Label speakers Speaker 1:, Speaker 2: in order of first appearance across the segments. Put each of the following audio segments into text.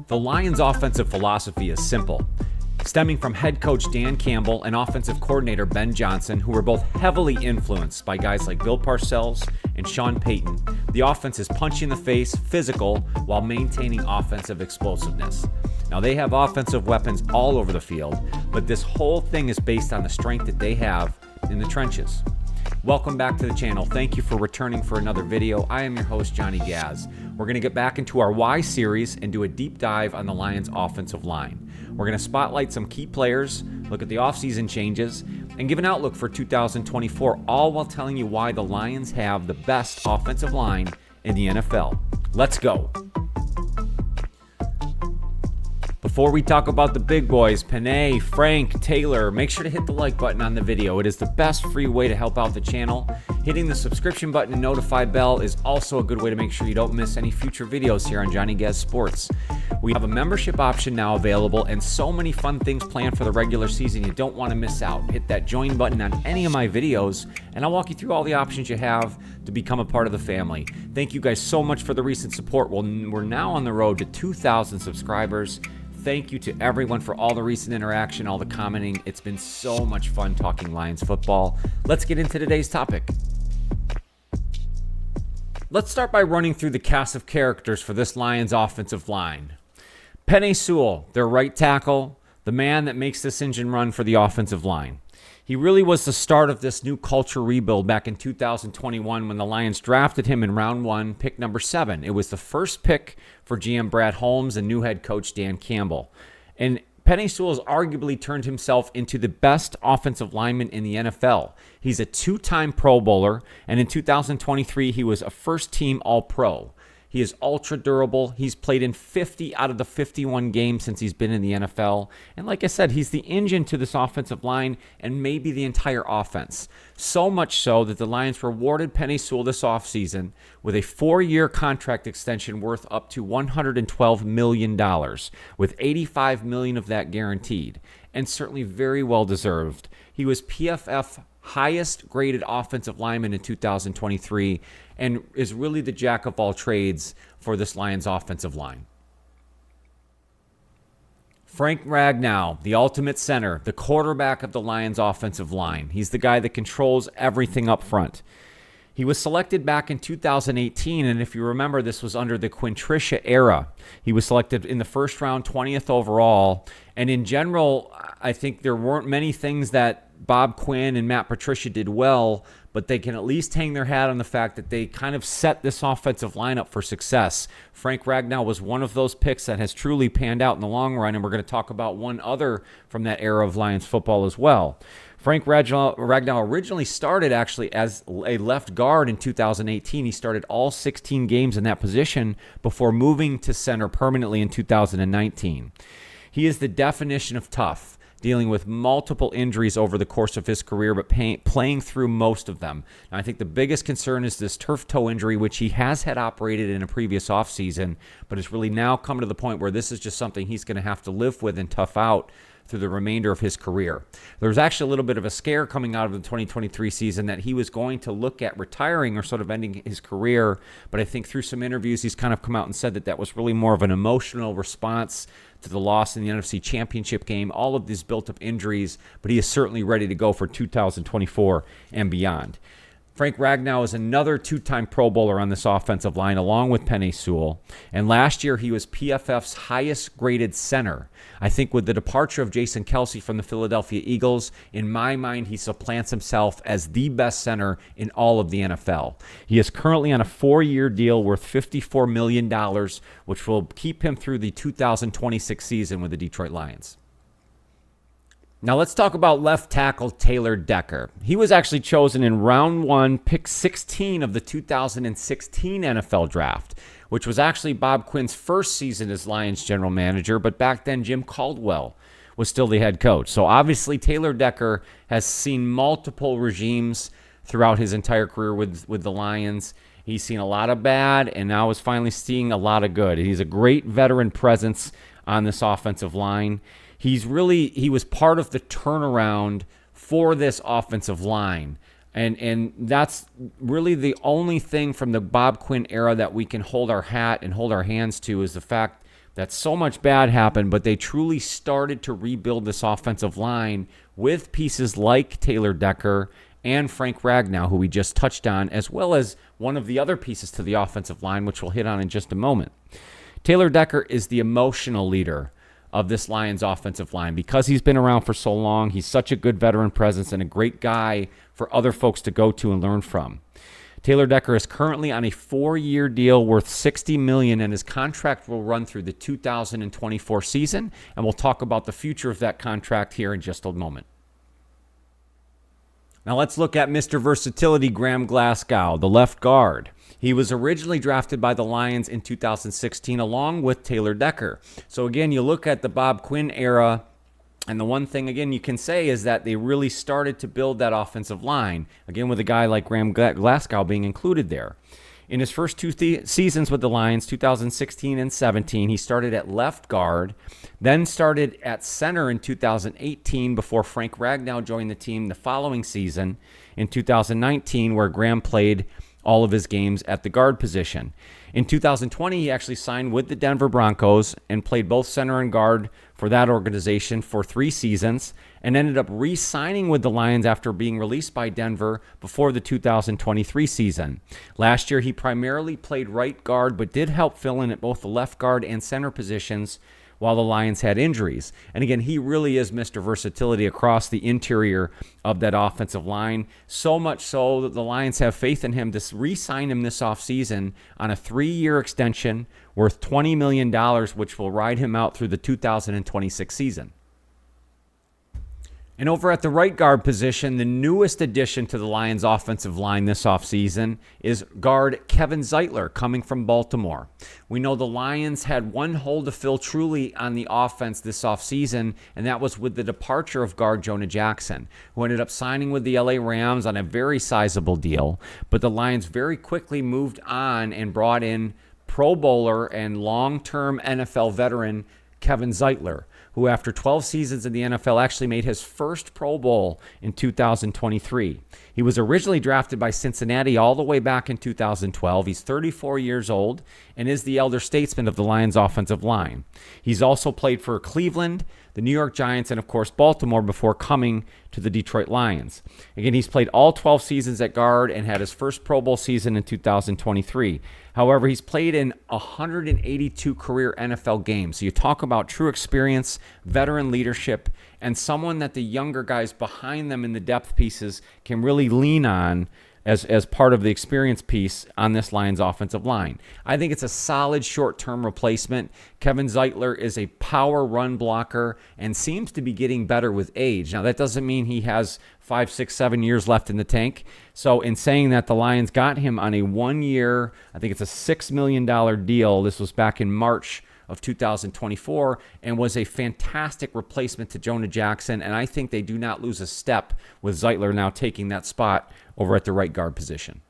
Speaker 1: The Lions' offensive philosophy is simple. Stemming from head coach Dan Campbell and offensive coordinator Ben Johnson, who were both heavily influenced by guys like Bill Parcells and Sean Payton, the offense is punch in the face, physical, while maintaining offensive explosiveness. Now, they have offensive weapons all over the field, but this whole thing is based on the strength that they have in the trenches. Welcome back to the channel. Thank you for returning for another video. I am your host, Johnny Gaz. We're going to get back into our Why series and do a deep dive on the Lions' offensive line. We're going to spotlight some key players, look at the offseason changes, and give an outlook for 2024, all while telling you why the Lions have the best offensive line in the NFL. Let's go. Before we talk about the big boys, Penei, Frank, Taylor, make sure to hit the like button on the video. It is the best free way to help out the channel. Hitting the subscription button and notify bell is also a good way to make sure you don't miss any future videos here on Johnny Gaz Sports. We have a membership option now available and so many fun things planned for the regular season you don't want to miss out. Hit that join button on any of my videos and I'll walk you through all the options you have to become a part of the family. Thank you guys so much for the recent support. We're now on the road to 2,000 subscribers. Thank you to everyone for all the recent interaction, all the commenting. It's been so much fun talking Lions football. Let's get into today's topic. Let's start by running through the cast of characters for this Lions offensive line. Penei Sewell, their right tackle, the man that makes this engine run for the offensive line. He really was the start of this new culture rebuild back in 2021 when the Lions drafted him in round 1, pick number 7. It was the first pick for GM Brad Holmes and new head coach Dan Campbell. And Penei Sewell has arguably turned himself into the best offensive lineman in the NFL. He's a 2-time Pro Bowler, and in 2023, he was a first-team All-Pro. He is ultra durable. He's played in 50 out of the 51 games since he's been in the NFL. And like I said, he's the engine to this offensive line and maybe the entire offense. So much so that the Lions rewarded Penei Sewell this offseason with a 4-year contract extension worth up to $112 million, with $85 million of that guaranteed, and certainly very well deserved. He was PFF highest graded offensive lineman in 2023 and is really the jack of all trades for this Lions offensive line. Frank Ragnow, the ultimate center, the quarterback of the Lions offensive line. He's the guy that controls everything up front. He was selected back in 2018, and if you remember, this was under the Quintricia era. He was selected in the first round, 20th overall, and in general, I think there weren't many things that Bob Quinn and Matt Patricia did well, but they can at least hang their hat on the fact that they kind of set this offensive lineup for success. Frank Ragnow was one of those picks that has truly panned out in the long run, and we're going to talk about one other from that era of Lions football as well. Frank Ragnow originally started actually as a left guard in 2018. He started all 16 games in that position before moving to center permanently in 2019. He is the definition of tough, dealing with multiple injuries over the course of his career, but playing through most of them. And I think the biggest concern is this turf toe injury, which he has had operated in a previous offseason, but has really now come to the point where this is just something he's going to have to live with and tough out through the remainder of his career. There was actually a little bit of a scare coming out of the 2023 season that he was going to look at retiring or sort of ending his career, but I think through some interviews he's kind of come out and said that that was really more of an emotional response to the loss in the NFC Championship game, all of these built-up injuries, but he is certainly ready to go for 2024 and beyond. Frank Ragnow is another 2-time Pro Bowler on this offensive line, along with Penei Sewell. And last year, he was PFF's highest-graded center. I think with the departure of Jason Kelce from the Philadelphia Eagles, in my mind, he supplants himself as the best center in all of the NFL. He is currently on a 4-year deal worth $54 million, which will keep him through the 2026 season with the Detroit Lions. Now let's talk about left tackle Taylor Decker. He was actually chosen in round 1, pick 16 of the 2016 NFL draft, which was actually Bob Quinn's first season as Lions general manager, but back then Jim Caldwell was still the head coach. So obviously Taylor Decker has seen multiple regimes throughout his entire career with the Lions. He's seen a lot of bad and now is finally seeing a lot of good. He's a great veteran presence on this offensive line. He was part of the turnaround for this offensive line. And that's really the only thing from the Bob Quinn era that we can hold our hat and hold our hands to, is the fact that so much bad happened, but they truly started to rebuild this offensive line with pieces like Taylor Decker and Frank Ragnow, who we just touched on, as well as one of the other pieces to the offensive line, which we'll hit on in just a moment. Taylor Decker is the emotional leader of this Lions offensive line. Because he's been around for so long, he's such a good veteran presence and a great guy for other folks to go to and learn from. Taylor Decker is currently on a 4-year deal worth $60 million, and his contract will run through the 2024 season, and we'll talk about the future of that contract here in just a moment. Now let's look at Mr. Versatility, Graham Glasgow, the left guard. He was originally drafted by the Lions in 2016 along with Taylor Decker. So again, you look at the Bob Quinn era, and the one thing, again, you can say is that they really started to build that offensive line, again, with a guy like Graham Glasgow being included there. In his first two seasons with the Lions, 2016 and 17, he started at left guard, then started at center in 2018 before Frank Ragnow joined the team the following season in 2019, where Graham played all of his games at the guard position. In 2020, he actually signed with the Denver Broncos and played both center and guard for that organization for 3 seasons, and ended up re-signing with the Lions after being released by Denver before the 2023 season. Last year, he primarily played right guard, but did help fill in at both the left guard and center positions while the Lions had injuries. And again, he really is Mr. Versatility across the interior of that offensive line. So much so that the Lions have faith in him to re-sign him this offseason on a 3-year extension worth $20 million, which will ride him out through the 2026 season. And over at the right guard position, the newest addition to the Lions offensive line this offseason is guard Kevin Zeitler, coming from Baltimore. We know the Lions had one hole to fill truly on the offense this offseason, and that was with the departure of guard Jonah Jackson, who ended up signing with the LA Rams on a very sizable deal. But the Lions very quickly moved on and brought in Pro Bowler and long-term NFL veteran Kevin Zeitler, who after 12 seasons in the NFL actually made his first Pro Bowl in 2023. He was originally drafted by Cincinnati all the way back in 2012. He's 34 years old and is the elder statesman of the Lions offensive line. He's also played for Cleveland, the New York Giants, and of course Baltimore before coming to the Detroit Lions. Again, he's played all 12 seasons at guard and had his first Pro Bowl season in 2023. However, he's played in 182 career NFL games. So you talk about true experience, veteran leadership, and someone that the younger guys behind them in the depth pieces can really lean on as part of the experience piece on this Lions offensive line. I think it's a solid short-term replacement. Kevin Zeitler is a power run blocker and seems to be getting better with age. Now, that doesn't mean he has 5, 6, 7 years left in the tank. So in saying that, the Lions got him on a 1-year, I think it's a $6 million deal. This was back in March of 2024, and was a fantastic replacement to Jonah Jackson. And I think they do not lose a step with Zeitler now taking that spot over at the right guard position.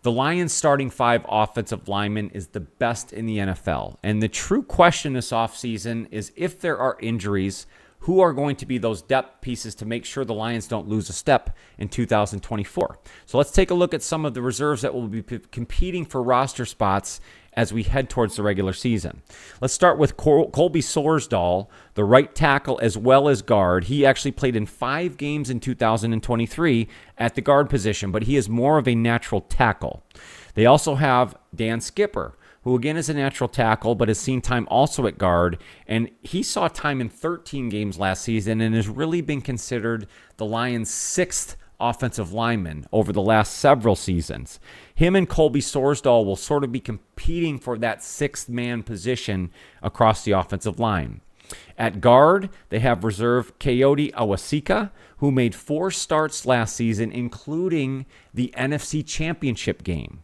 Speaker 1: The Lions' starting 5 offensive linemen is the best in the NFL. And the true question this offseason is, if there are injuries, who are going to be those depth pieces to make sure the Lions don't lose a step in 2024? So let's take a look at some of the reserves that will be competing for roster spots as we head towards the regular season. Let's start with Colby Sorsdahl, the right tackle as well as guard. He actually played in 5 games in 2023 at the guard position, but he is more of a natural tackle. They also have Dan Skipper, who again is a natural tackle, but has seen time also at guard, and he saw time in 13 games last season and has really been considered the Lions' 6th offensive lineman over the last several seasons. Him and Colby Sorsdahl will sort of be competing for that 6th man position across the offensive line. At guard, they have reserve Coyote Awasika, who made 4 starts last season, including the NFC Championship game.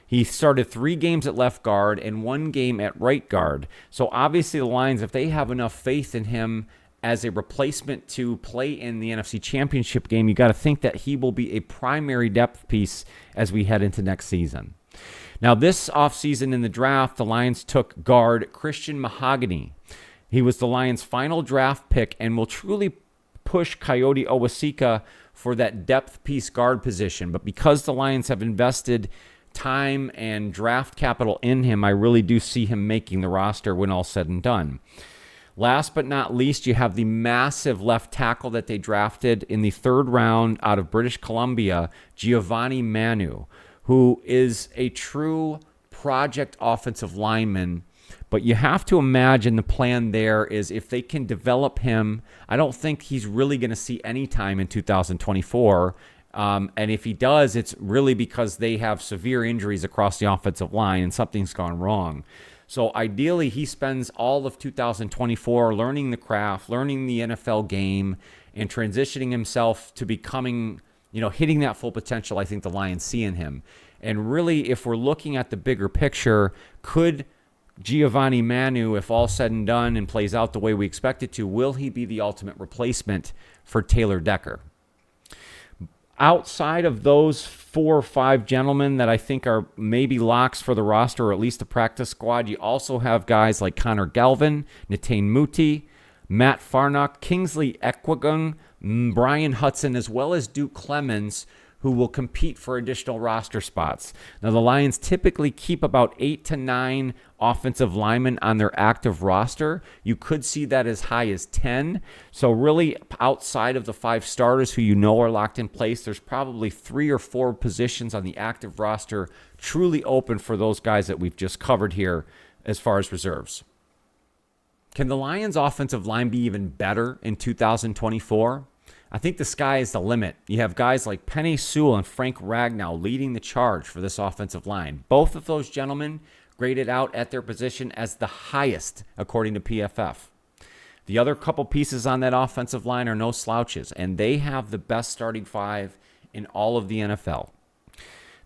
Speaker 1: He started 3 games at left guard and 1 game at right guard. So obviously the Lions, if they have enough faith in him as a replacement to play in the NFC Championship game, you got to think that he will be a primary depth piece as we head into next season. Now, this offseason in the draft, the Lions took guard Christian Mahogany. He was the Lions' final draft pick and will truly push Coyote Awasika for that depth piece guard position. But because the Lions have invested time and draft capital in him, I really do see him making the roster when all's said and done. Last but not least, you have the massive left tackle that they drafted in the 3rd round out of British Columbia, Giovanni Manu, who is a true project offensive lineman. But you have to imagine the plan there is if they can develop him, I don't think he's really going to see any time in 2024. And if he does, it's really because they have severe injuries across the offensive line and something's gone wrong. So ideally, he spends all of 2024 learning the craft, learning the NFL game, and transitioning himself to becoming, hitting that full potential I think the Lions see in him. And really, if we're looking at the bigger picture, could Giovanni Manu, if all said and done and plays out the way we expect it to, will he be the ultimate replacement for Taylor Decker? Outside of those 4 or 5 gentlemen that I think are maybe locks for the roster or at least the practice squad, you also have guys like Connor Galvin, Netane Muti, Matt Farnock, Kingsley Equigung, Brian Hudson, as well as Duke Clemens, who will compete for additional roster spots. Now, the Lions typically keep about 8 to 9 offensive linemen on their active roster. You could see that as high as 10. So really, outside of the 5 starters who are locked in place, there's probably 3 or 4 positions on the active roster truly open for those guys that we've just covered here as far as reserves. Can the Lions' offensive line be even better in 2024? I think the sky is the limit. You have guys like Penei Sewell and Frank Ragnow leading the charge for this offensive line. Both of those gentlemen graded out at their position as the highest, according to PFF. The other couple pieces on that offensive line are no slouches, and they have the best starting 5 in all of the NFL.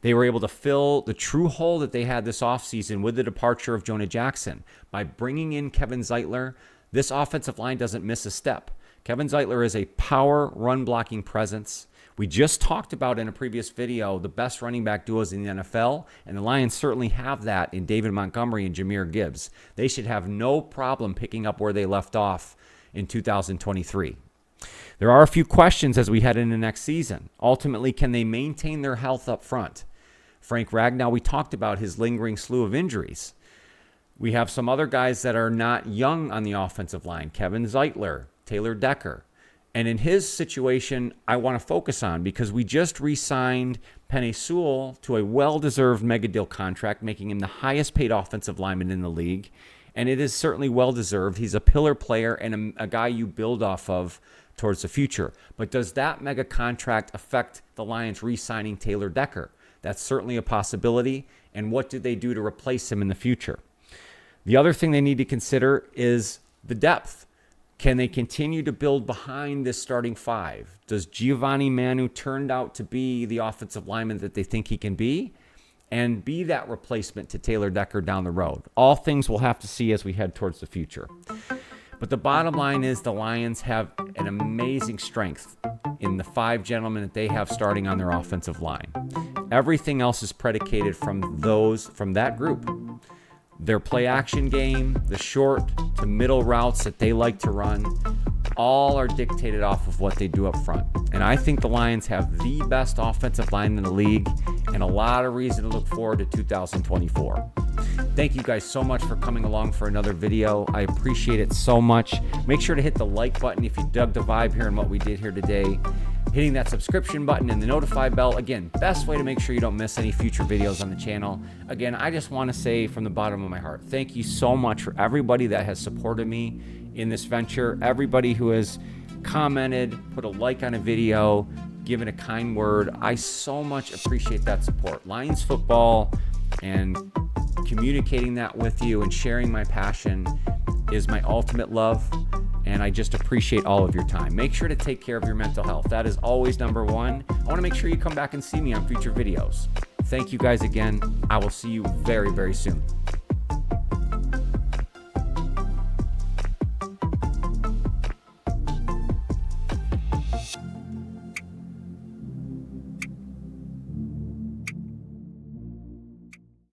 Speaker 1: They were able to fill the true hole that they had this offseason with the departure of Jonah Jackson. By bringing in Kevin Zeitler, this offensive line doesn't miss a step. Kevin Zeitler is a power run-blocking presence. We just talked about in a previous video the best running back duos in the NFL, and the Lions certainly have that in David Montgomery and Jahmyr Gibbs. They should have no problem picking up where they left off in 2023. There are a few questions as we head into next season. Ultimately, can they maintain their health up front? Frank Ragnow, we talked about his lingering slew of injuries. We have some other guys that are not young on the offensive line. Kevin Zeitler, Taylor Decker. And in his situation, I want to focus on because we just re-signed Penei Sewell to a well-deserved mega deal contract, making him the highest paid offensive lineman in the league. And it is certainly well-deserved. He's a pillar player and a guy you build off of towards the future. But does that mega contract affect the Lions re-signing Taylor Decker? That's certainly a possibility. And what do they do to replace him in the future? The other thing they need to consider is the depth. Can they continue to build behind this starting 5? Does Giovanni Manu turn out to be the offensive lineman that they think he can be and be that replacement to Taylor Decker down the road? All things we'll have to see as we head towards the future. But the bottom line is the Lions have an amazing strength in the 5 gentlemen that they have starting on their offensive line. Everything else is predicated from that group. Their play action game, the short to middle routes that they like to run, all are dictated off of what they do up front. And I think the Lions have the best offensive line in the league and a lot of reason to look forward to 2024. Thank you guys so much for coming along for another video. I appreciate it so much. Make sure to hit the like button if you dug the vibe here and what we did here today. Hitting that subscription button and the notify bell. Again, best way to make sure you don't miss any future videos on the channel. Again, I just want to say from the bottom of my heart, thank you so much for everybody that has supported me in this venture. Everybody who has commented, put a like on a video, given a kind word. I so much appreciate that support. Lions football and communicating that with you and sharing my passion is my ultimate love. And I just appreciate all of your time. Make sure to take care of your mental health. That is always number one. I want to make sure you come back and see me on future videos. Thank you guys again. I will see you very, very soon.